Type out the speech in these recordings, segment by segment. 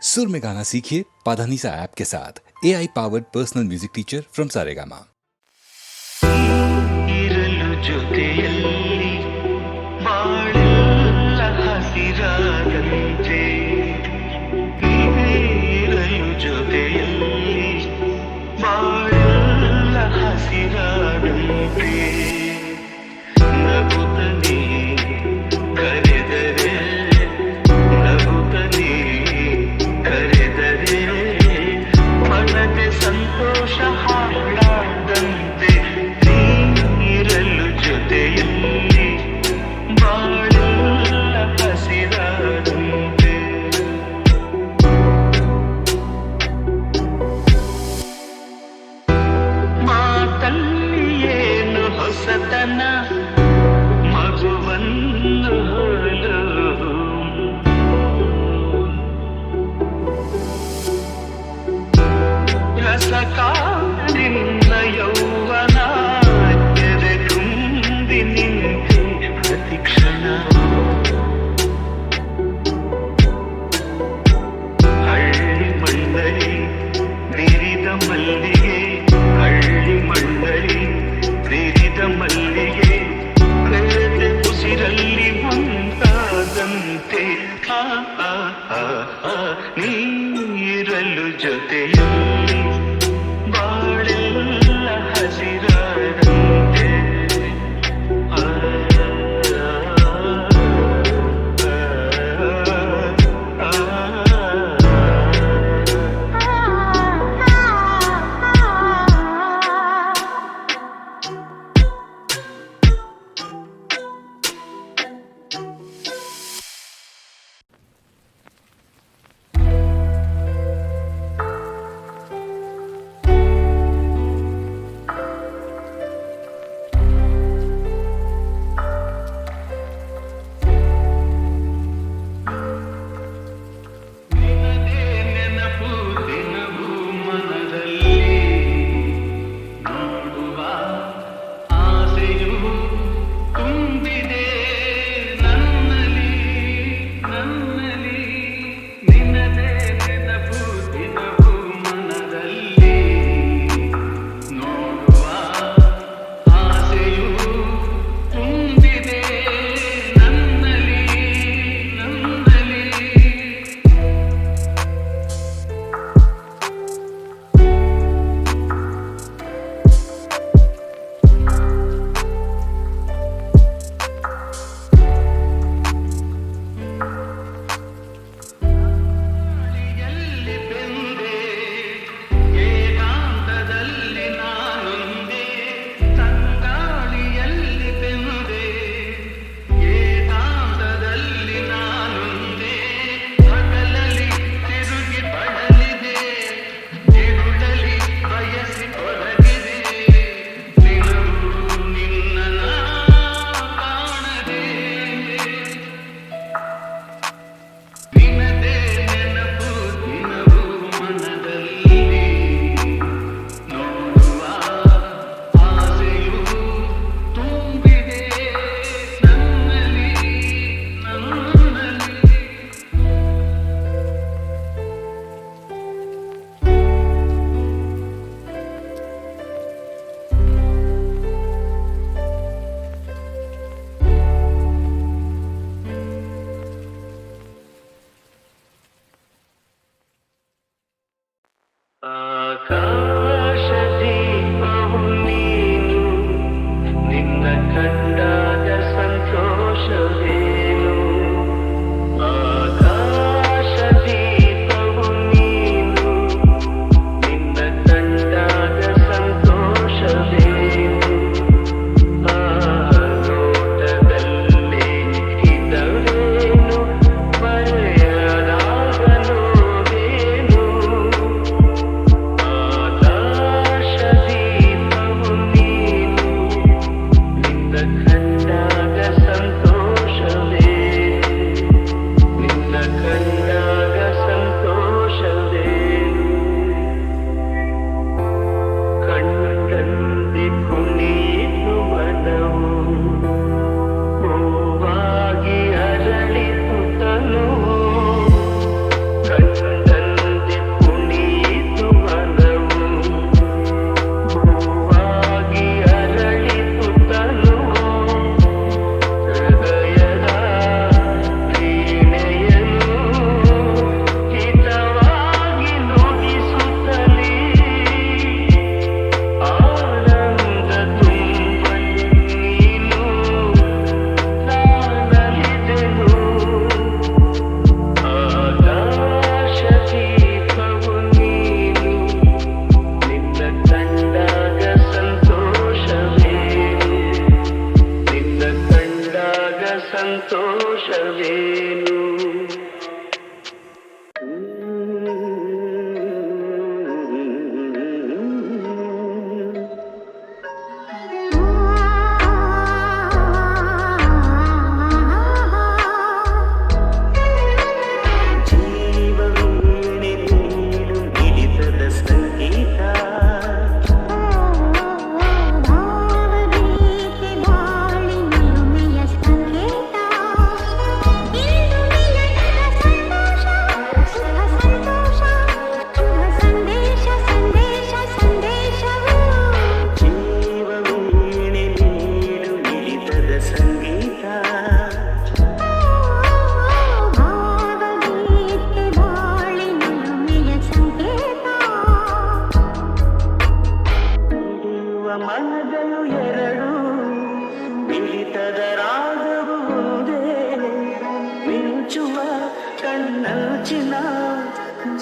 सुर में गाना सीखिए पाधानीसा ऐप के साथ AI powered personal music teacher from Saregama. ಇರಲು ಜೊತೆಯಲ್ಲಿ ಬಾಳೆಲ್ಲ ಹಸಿರಾದಂತೆ, ಇರಲು ಜೊತೆಯಲ್ಲಿ ಬಾಳೆಲ್ಲ ಹಸಿರಾದಂತೆ, ನಗುತ್ತಲೇ ಕರೆದರೆ ನಗುತ್ತಲೇ ಕರೆದರೆ ಮನದೆ ಸಂತೋಷ ಹಾಡಾದಂತೆ, ನೀರಲು ಜೊತೆಯಲ್ಲಿ ಬಾಳೆಲ್ಲ ಹಸಿರಾದಂತೆ. ಮಾತಲ್ಲಿ ಏನು ಹೊಸತನ, ಮಗುವನ್ನು ಹೋಲು ರಸಕಾರಿನ ಯೌವನ ಎದೆ ತುಂಬಿ ನಿಂತೆ ಪ್ರತಿಕ್ಷಣ, ಹಳ್ಳಿ ಮಣ್ಣಲಿ ಬಿರಿದ ಮಲ್ಲಿಗೆ, ಹಳ್ಳಿ ಮಣ್ಣಲಿ ಬಿರಿದ ಮಲ್ಲಿಗೆ, ಬೆಳೆದ ಉಸಿರಲ್ಲಿ ಮುಂತಾದಂತೆ, ನೀರಲು ಜೊತೆಯಲ್ಲಿ ಬಾಳೆಲ್ಲ ಹಸಿರಾದಂತೆ.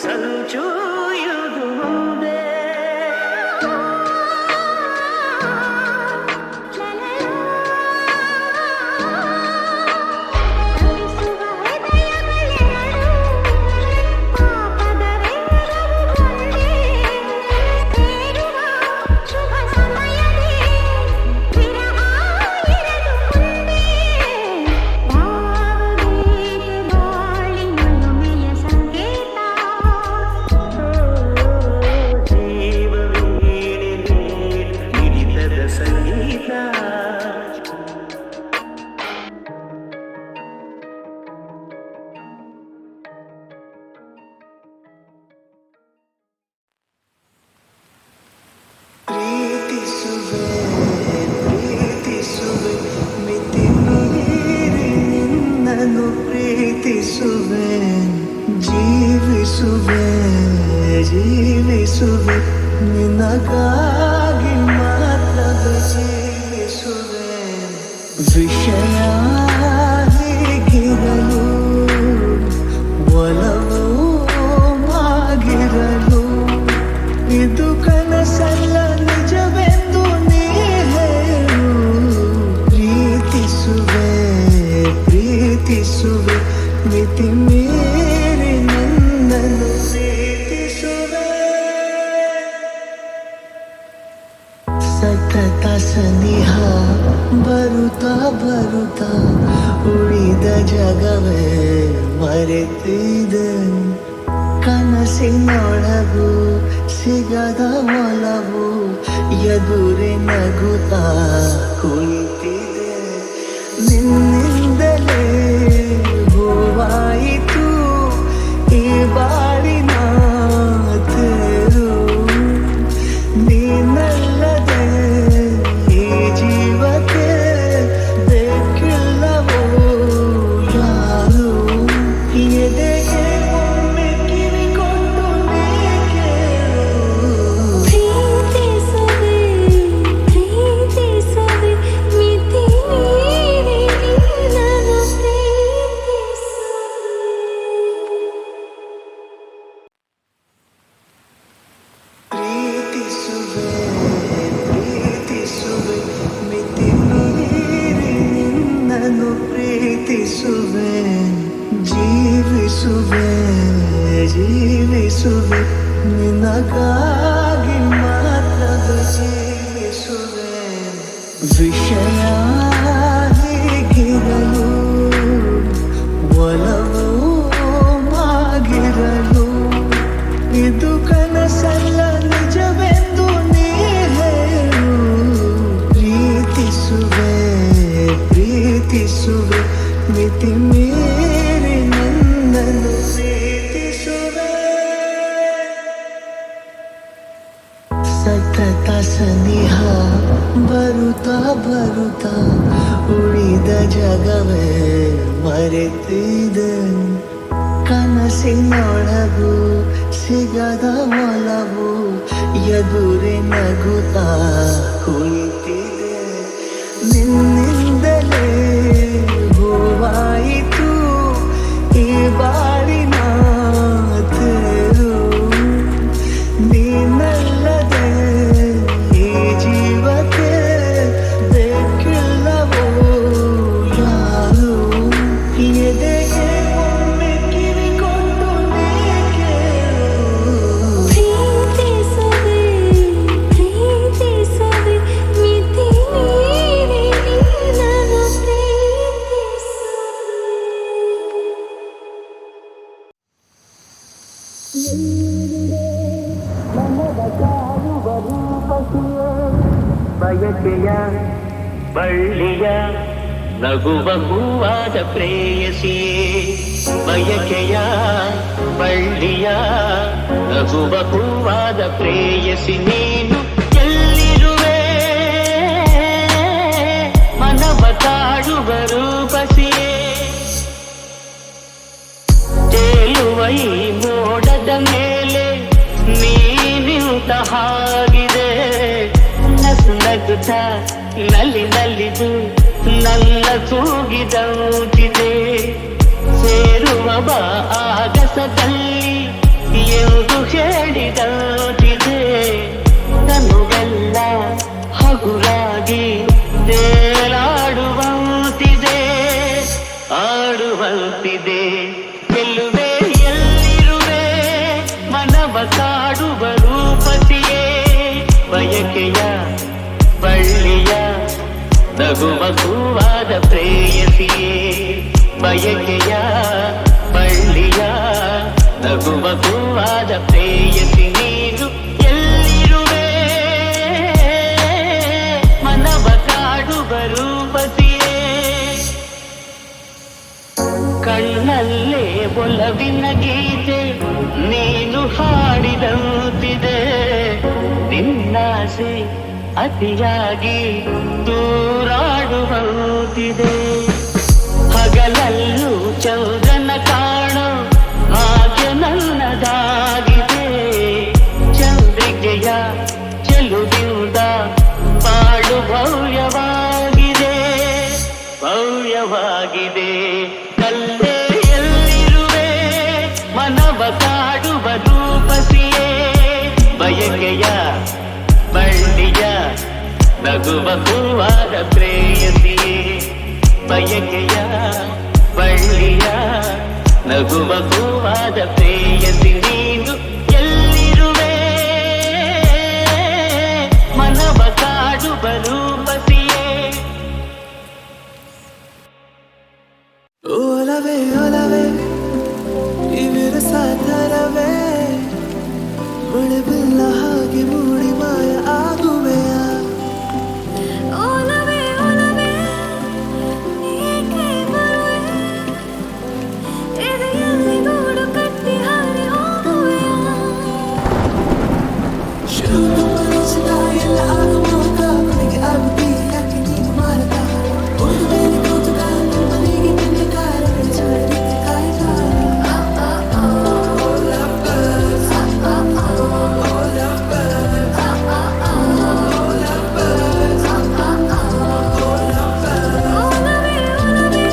ಸಂಚೂಯುವುದು ಮುಂದೆ ಪ್ರೀತಿಸುವೆ ಜೀವಿಸುವೆ ಜೀವಿಸುವೆ ನಿನಗಾಗಿ ಮಾತ್ರವೇ ಜೀವಿಸುವೆ ವಿಷಯ ಹೀಗಿರಲು ಒಲವು ಆಗಿರಲು ಇದು ಕನಸಲ್ಲ ನಿಜವೆಂದು ನೀ ಹೇಳು ಪ್ರೀತಿಸುವೆ ಪ್ರೀತಿಸುವೆ ಮಿತಿ ಮೀರಿ ನನ್ನನ್ನು ಪ್ರೀತಿಸುವೆ ಸತತ ಸನಿಹ ಬರುತ್ತಾ ಬರುತ್ತಾ ಉಳಿದ ಜಗವೇ ಮರೆತಿದೆ ಕನಸಿನೊಳಗು ಸಿಗದ ಒಲವು ಎದುರೆ ನಗುತ್ತಾ ಕುಳಿತಿದೆ ನಿನ್ನಿಂದಲೇ ಹೂವಾಯಿತು ಈ ಬಾಳಿನ ತೇರು ನೀನಲ್ಲದೆ ಈ ಜೀವಕ್ಕೆ ಬೇಕಿಲ್ಲವೋ ಯಾರು ಎದೆಗೆ ಒಮ್ಮೆ ಕಿವಿಕೊಂಡು ನೀ ಕೇಳು ಪ್ರೀತಿಸುವೆ ಪ್ರೀತಿಸುವೆ ಮಿತಿ ಮೀರಿ ನಿನ್ನನ್ನು ಪ್ರೀತಿಸುವೆ ಪ್ರೀತಿಸುವೆ ಮಿತಿ ಮೀರಿ ನಿನ್ನನ್ನು ಪ್ರೀತಿಸುವೆ ಜೀವಿಸುವೆ ಜೀವಿಸುವೆ ನಿನಗಾಗಿ ಮಾತ್ರವೇ ಜೀವಿಸುವೆ ವಿಷಯ ಹೀಗಿರಲು ಒಲವು ಆಗಿರಲು ಇದು ಕನಸಲ್ಲ ನಿಜವೆಂದು ನೀ ಹೇಳು ಪ್ರೀತಿಸುವೆ ಪ್ರೀತಿಸುವೆ ಮಿತಿ ಮೀರಿ ನನ್ನನ್ನು ಪ್ರೀತಿಸುವೆ ಸತತ ಸನಿಹ ಬರುತ್ತಾ ಬರುತ್ತಾ ಉಳಿದ ಜಗವೇ ಮರೆತಿದೆ ಕನಸಿನೊಳಗು ಸಿಗದ ಒಲವು ಎದುರೆ ನಗುತ್ತಾ ಕುಳಿತಿದೆ ನಿನ್ನಿಂದಲೇ ಹೂವಾಯಿತು ಈ ಬಾಳಿನ ತೇರು ನೀನಲ್ಲದೆ ಈ ಜೀವಕ್ಕೆ ಬೇಕಿಲ್ಲವೋ ಯಾರು ಎದೆಗೆ ಒಮ್ಮೆ ಕಿವಿಕೊಂಡು ನೀ ಕೇಳು ಪ್ರೀತಿಸುವೆ ಪ್ರೀತಿಸುವೆ ಮಿತಿ ಮೀರಿ ನಿನ್ನನ್ನು ಬಯಕೆಯ ಬಳ್ಳಿಯ ನಗುವ ಹೂವಾದ ಪ್ರೇಯಸಿಯೇ ಬಯಕೆಯ ಬಳ್ಳಿಯ ನಗುವ ಹೂವಾದ ಪ್ರೇಯಸಿ ನೀನು ಎಲ್ಲಿರುವೆ ಮನವ ಕಾಡುವ ರೂಪಸಿಯೇ ತೇಲುವ ಈ ಮೋಡದ ಮೇಲೆ ನೀನಿಂತ ಹಾಗಿದೆ ನಸು ನಗುತ್ತ ನಲ್ಲಿ ನಲಿದು ನನ್ನ ತೂಗಿದೌಟಿದೆ ಸೇರುವ ಬಾ ಆಗಸದಲ್ಲಿ ಎಂದು ಹೇಳಿದಂತಿದೆ ತನುವೆಲ್ಲ ಹಗುರಾಗಿ ತೇಲಾಡುವಂತಿದೆ ಆಡುವಂತಿದೆ ಗೆಲ್ಲುವೆ ಎಲ್ಲಿರುವೆ ಮನವ ಕಾಡುವ ರೂಪತಿಯೇ ಬಯಕೆಯ ಬಳ್ಳಿಯ ನಗುವ ಹೂವಾದ ಪ್ರೇಯಸಿಯೇ ಬಯಕೆಯ ಬಳ್ಳಿಯ ನಗುವ ಹೂವಾದ ಪ್ರೇಯಸಿ ನೀನು ಎಲ್ಲಿರುವೆ ಮನವ ಕಾಡುವ ರೂಪತಿಯೇ ಕಣ್ಣಲ್ಲೇ ಒಲವಿನ ಗೀತೆ ನೀನು ಹಾಡಿದಂತಿದೆ ನಿನ್ನಾಸೆ ಅತಿಯಾಗಿ ದೂರಾಡುವಂತಿದೆ ಹಗಲಲ್ಲೂ ಚಂದ್ರನ ಕಾಣೋ ಭಾಗ್ಯ ನನ್ನದಾಗಿದೆ ಚಂದ್ರಿಕೆಯ ಚೆಲುವಿಂದ ಬಾಳು ಭವ್ಯವಾಗಿದೆ ಭವ್ಯವಾಗಿದೆ ಕಲ್ಲೇ ಎಲ್ಲಿರುವೆ ಮನವ ಕಾಡುವ ರೂಪಸಿಯೇ ಬಯಕೆಯ ಬಳ್ಳಿಯ ನಗುವ ಹೂವಾದ ಪ್ರೇಯಸಿಯೇ ಬಯಕೆಯ ಬಳ್ಳಿಯ ನಗುವ ಹೂವಾದ ಪ್ರೇಯಸಿ ನೀನು ಎಲ್ಲಿರುವೆ ಮನವ ಕಾಡುವ ರೂಪಸಿಯೇ ಒಲವೇ ಒಲವೇ ಇವಿರ ಸಾಧರವೇ ಮಳೆ ಬಿಲ್ಲ ಹಾಗೆ ಮೂಡಿ ಮಾಯ ಆಗುವೆಯ ಒಲವೇ ಒಲವೇ ಏಕೆ ಬರುವೆ ಎದೆಯಲ್ಲಿ ಗೂಡು ಕಟ್ಟಿ ಹಾರಿ ಹೋಗುವೆಯ ಶುರು ಮನಸ್ಸಿನ ಎಲ್ಲ ಆಗುವಾಗ ಕೊನೆಗೆ ಆಗುತ್ತೀ ಯಾಕೆ ನೀನು ಮಾರಕ ಒಂದು ಮೇಲೆ ಕೂತುಕ ಮನೆಗೆ ನಿನ್ನ ಕಾರಣ ಚಳಿಗೆ ಕಾಯ್ತಾ ಒಲವೇ ಒಲವೇ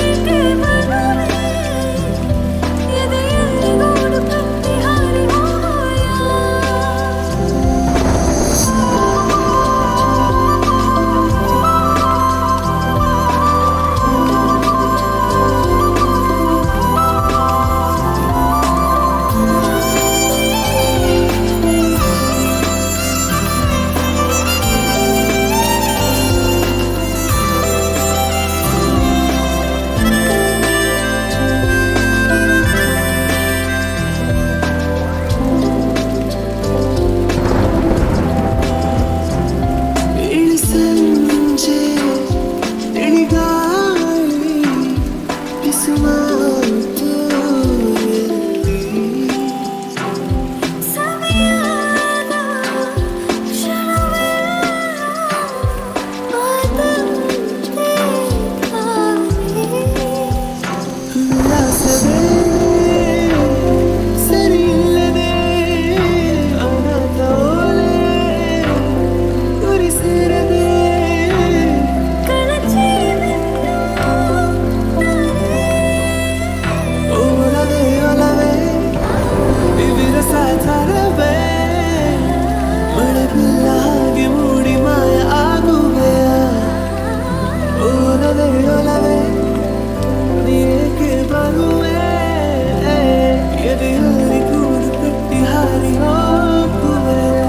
ಏಕೆ ಬರುವೆ ಎದೆಯಲ್ಲಿ ಗೂಡು ಕಟ್ಟಿ ಹಾರಿ ಹೋಗುವೆಯ ಇಳಿ ಸಂಜೆ ಇಳಿಗಾಳಿ ಬಿಸುಮಾತು ಎಲ್ಲಿ ಸಮಯದ ಕ್ಷಣವೆಲ್ಲ ಮಾತಂತೆ ಕಾಣೆ ಉಲ್ಲಾಸವೇ ಸರಿಯಿಲ್ಲದೆ ಅನಾಥ ಓಲೆ ಗುರಿ ಸೇರದೆ ಒಲವೇ ಒಲವೇ ಇವಿರ ಸಾಧಾರವೇ ಮಳೆ ಬಿಲ್ಲ ಹಾಗೆ ಮೂಡಿ ಮಾಯ ಆಗುವೆಯ ಒಲವೇ ಒಲವೇ ಏಕೆ ಬರುವೆ ಎದೆಯಲ್ಲಿ ಗೂಡು ಕಟ್ಟಿ ಹಾರಿ ಹೋಗುವೆಯ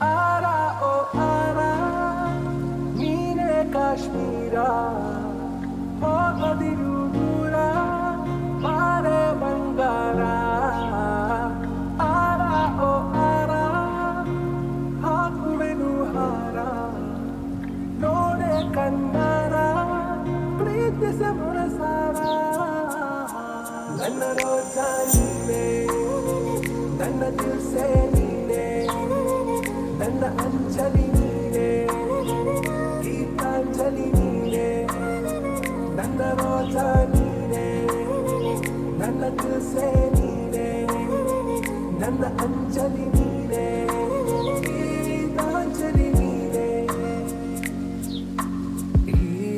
ಆರ ಓ ಆರ ನೀನೇ ಕಾಶ್ಮೀರ ಹೋಗದಿರು ದೂರ ಬಾರೆ ಬಂಗಾರ ಆರ ಓ ಆರ ಹಾಕುವೆನು ಹಾರ ನೋಡೆ ಕಣ್ಣಾರ ಪ್ರೀತಿಸ ಮುರಸಾರ ನನ್ನ ರೋಜ ನೀನೆ ನನ್ನ ದಿಲ್ಸೆ ನೀನೆ ನನ್ನ ಅಂಜಲಿ ನೀನೆ ಗೀತಾಂಜಲಿ ನೀನೆ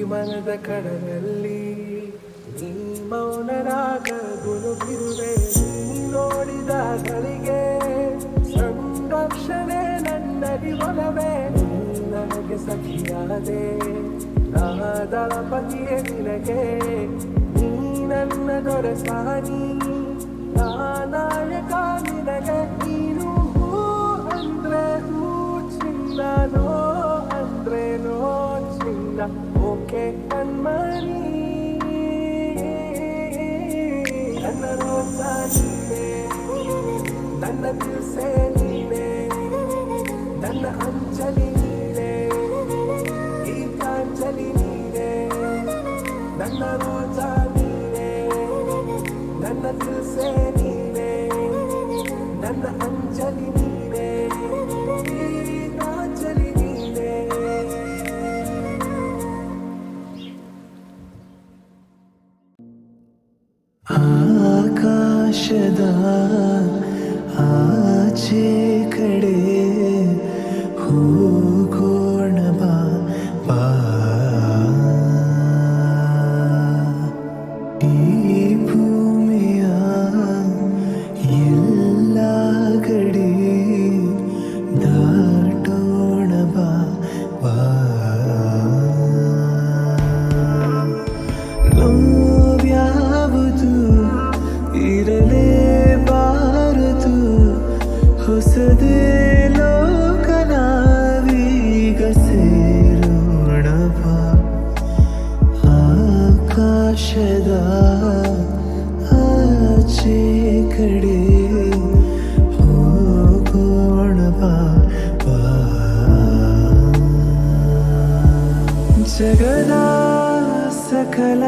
ಮನದ ಕಡಲಲ್ಲಿ ನೀ ಮೌನರಾಗ ಗುನುಗಿರುವೆ ನೀ ನೋಡಿದ ಗಳಿಗೆ ಸಂರಕ್ಷಣೆ ನನ್ನಲ್ಲಿ ಒಲವೇ ನೀ ನನಗೆ ಸಖಿಯಾದೆ ದಳಪತಿಯೇ ನಿನಗೆ ನೀ ನನ್ನ ದೊರೆಸಾನಿ ನಾಯಕ ನಿನಗೆ ನೀನು ಹೂ ಅಂದ್ರೆ ಹೂ ಚಿನ್ನ ನೋ ಅಂದ್ರೆ ನೋ ಚಿನ್ನ ಓಕೆ ಕಣ್ಮಣಿ ನನ್ನ ರೋಜ ನೀನೆ ನನ್ನ ದಿಲ್ಸೆ ನೀನೆ ನನ್ನ ಅಂಜಲಿ ನೀನೆ ಗೀತಾಂಜಲಿ ನೀನೆ ನನ್ನ ರೋಜ ನೀನೆ ನನ್ನ ದಿಲ್ಸೆ ನೀನೆ ನನ್ನ ಅಂಜಲಿ ನೀನೆ ಗೀತಾಂಜಲಿ ನೀನೆ ಆಕಾಶದ ಆಚೆ ಕಡೆ ಹೋಗೋಣ ಬಾ ಬಾ ಈ ಭೂಮಿಯ ಎಲ್ಲ ಗಡಿ ದಾಟೋಣ ಬಾ ಬಾ ನೋವ್ಯಾವುದು ಇರಲೇಬಾರದು ಹೊಸದೇ ಲೋಕ ನಾವೀಗ ಸೇರೋಣ ಬಾ ಆಕಾಶದ ಆಚೆ ಕಡೆ ಹೋಗೋಣ ಬಾ ಬಾ ಜಗದ ಸಕಲ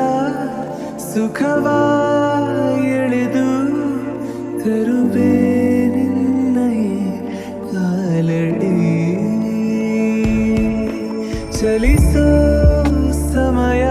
ಸುಖವ ಎಳೆದು ತರುವೆ ನಿನ್ನಯೇ ಕಾಲಡಿ ಚಲಿಸೋ ಸಮಯ